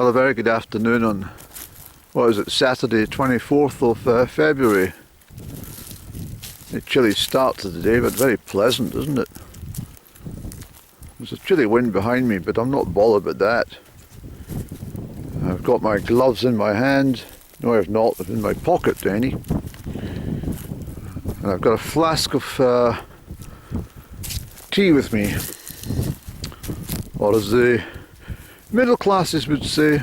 Well, a very good afternoon on, what is it, Saturday 24th of February. A chilly start to the day, but very pleasant, isn't it? There's a chilly wind behind me, but I'm not bothered about that. I've got my gloves in my hand. No, I've not. They're in my pocket, Danny. And I've got a flask of tea with me. Or as the middle classes would say,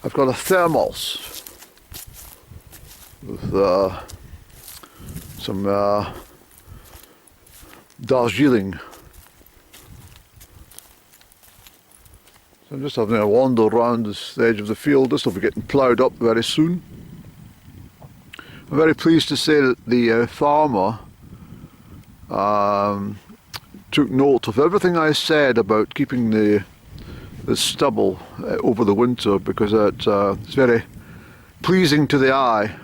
I've got a thermos with some Darjeeling. So I'm just having a wander around the edge of the field. This will be getting ploughed up very soon. I'm very pleased to say that the farmer took note of everything I said about keeping the stubble over the winter, because it's very pleasing to the eye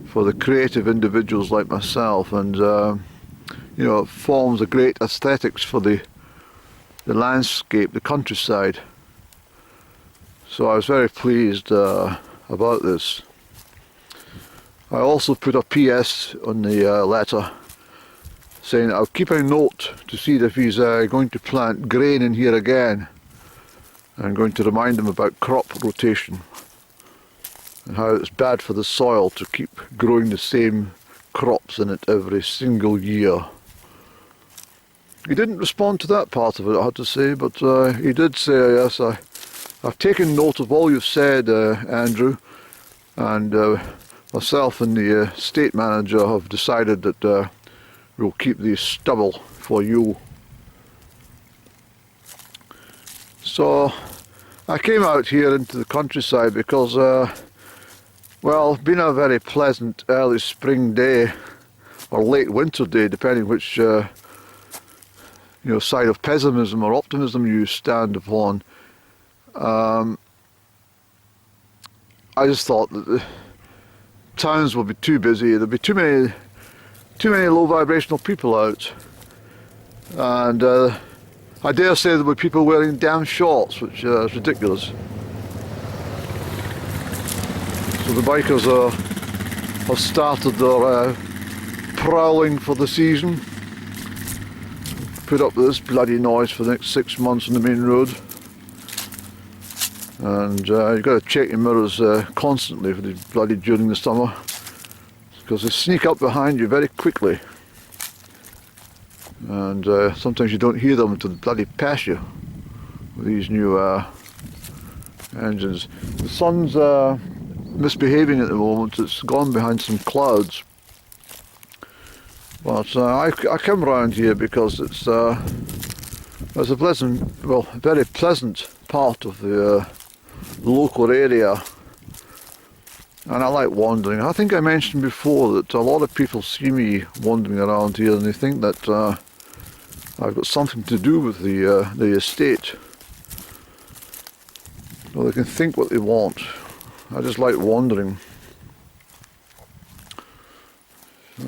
for the creative individuals like myself, and you know, it forms a great aesthetics for the landscape, the countryside. So I was very pleased about this. I also put a PS on the letter saying I'll keep a note to see if he's going to plant grain in here again. I'm going to remind him about crop rotation and how it's bad for the soil to keep growing the same crops in it every single year. He didn't respond to that part of it, I have to say, but he did say, yes, I've taken note of all you've said, Andrew, and myself and the estate manager have decided that we'll keep the stubble for you. So I came out here into the countryside because, well, it's been a very pleasant early spring day, or late winter day, depending which you know, side of pessimism or optimism you stand upon. I just thought that the towns will be too busy. There'll be too many low vibrational people out, and I dare say there were people wearing damn shorts, which is ridiculous. So the bikers have started their prowling for the season. Put up with this bloody noise for the next 6 months on the main road. And you've got to check your mirrors constantly for the bloody during the summer, because they sneak up behind you very quickly. And sometimes you don't hear them until the bloody pass you with these new engines. The sun's misbehaving at the moment. It's gone behind some clouds. But I come round here because it's a pleasant, well, a very pleasant part of the local area. And I like wandering. I think I mentioned before that a lot of people see me wandering around here and they think that I've got something to do with the estate. Well, they can think what they want. I just like wandering.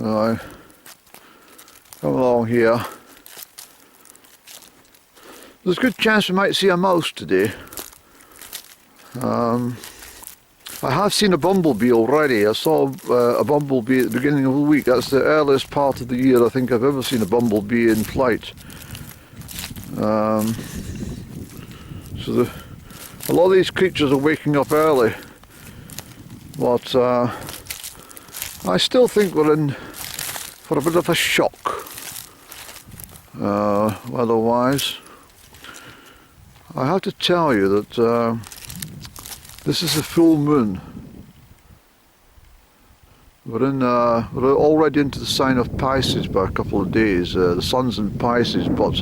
I come along here. There's a good chance we might see a mouse today. I have seen a bumblebee already. I saw a bumblebee at the beginning of the week. That's the earliest part of the year I think I've ever seen a bumblebee in flight. So a lot of these creatures are waking up early, but I still think we're in for a bit of a shock weather-wise. I have to tell you that this is a full moon. We're already into the sign of Pisces by a couple of days. The sun's in Pisces, but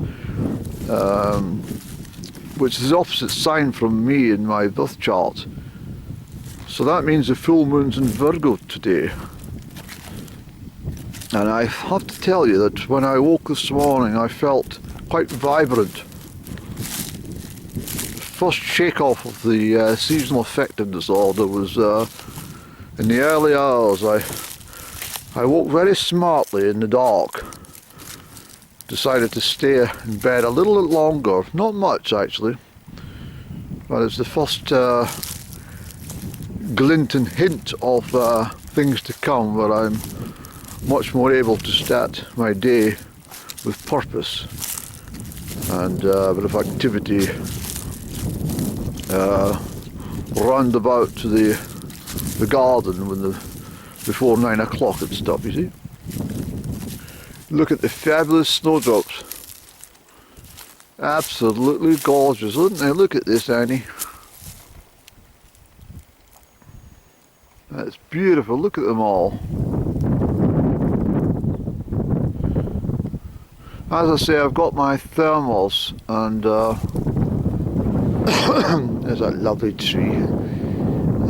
which is the opposite sign from me in my birth chart. So that means the full moon's in Virgo today. And I have to tell you that when I woke this morning, I felt quite vibrant. First shake-off of the seasonal affective disorder was in the early hours. I woke very smartly in the dark. Decided to stay in bed a little longer, not much actually, Well, it's the first glint and hint of things to come, where I'm much more able to start my day with purpose and a bit of activity round about to the garden before 9 o'clock and stuff, you see. Look at the fabulous snowdrops. Absolutely gorgeous, isn't they? Look at this, Annie. That's beautiful, look at them all. As I say, I've got my thermals, and there's a lovely tree.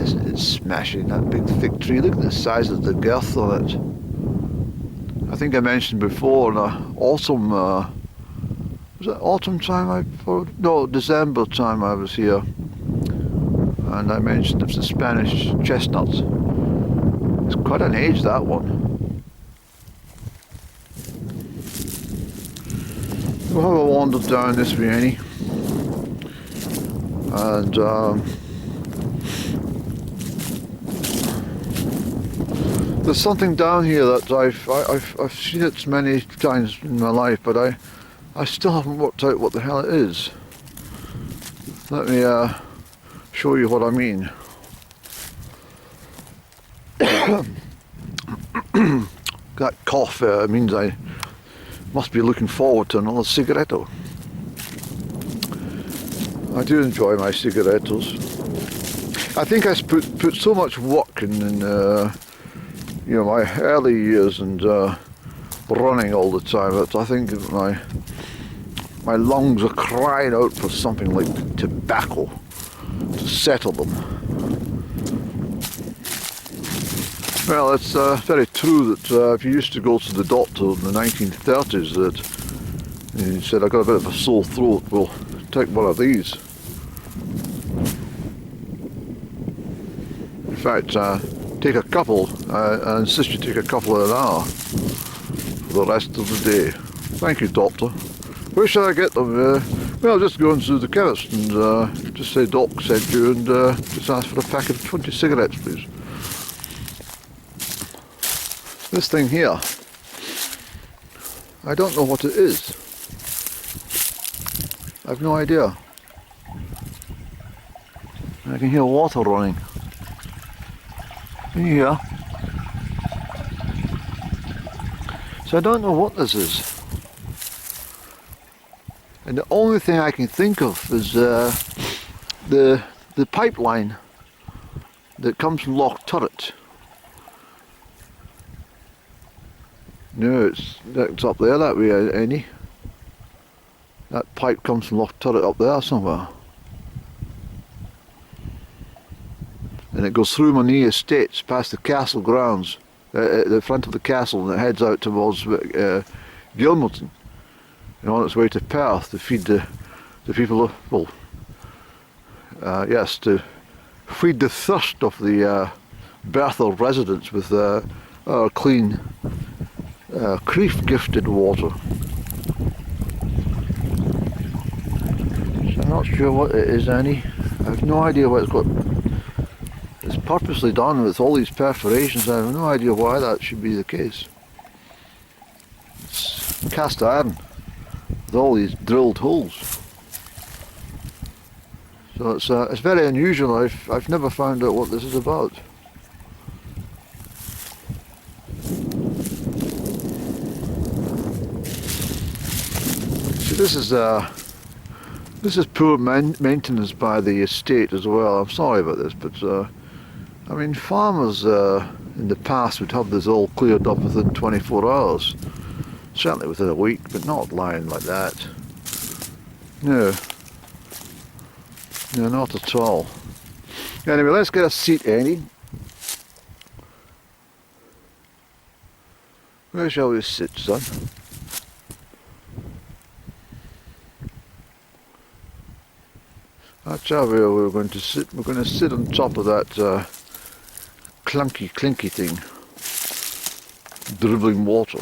Isn't it smashing, that big thick tree? Look at the size of the girth on it. I think I mentioned before in the autumn, was it autumn time? No, December time I was here, and I mentioned it's the Spanish chestnut. It's quite an age, that one. We'll have a wander down this way, Annie, and there's something down here that I've seen it many times in my life, but I still haven't worked out what the hell it is. Let me show you what I mean. That cough means I must be looking forward to another cigaretto. I do enjoy my cigarettos. I think I put so much work in you know, my early years and running all the time that I think my lungs are crying out for something like tobacco to settle them. Well, it's very true that if you used to go to the doctor in the 1930s, that he said, I've got a bit of a sore throat, well, take one of these. In fact, take a couple. I insist you take a couple an hour for the rest of the day. Thank you, doctor. Where shall I get them? Well, just go into the chemist and just say Doc sent you, and just ask for a packet of 20 cigarettes, please. This thing here, I don't know what it is. I've no idea. I can hear water running. Can you hear? So I don't know what this is. And the only thing I can think of is the pipeline that comes from Loch Turret. No, it's up there that way, Annie. That pipe comes from Loch Turret up there somewhere. And it goes through Monzie Estate, past the castle grounds, the front of the castle, and it heads out towards Gilmerton, and on its way to Perth to feed the people of, well, yes, to feed the thirst of the Bertha residents with our clean Crieff gifted water. So I'm not sure what it is, Annie. I have no idea what it's got. It's purposely done with all these perforations. I have no idea why that should be the case. It's cast iron with all these drilled holes. So it's very unusual. I've never found out what this is about. This is poor maintenance by the estate as well. I'm sorry about this, but I mean, farmers in the past would have this all cleared up within 24 hours. Certainly within a week, but not lying like that. No, not at all. Anyway, let's get a seat, Annie. Where shall we sit, son? That's how we're going to sit. We're going to sit on top of that clinky thing, dribbling water.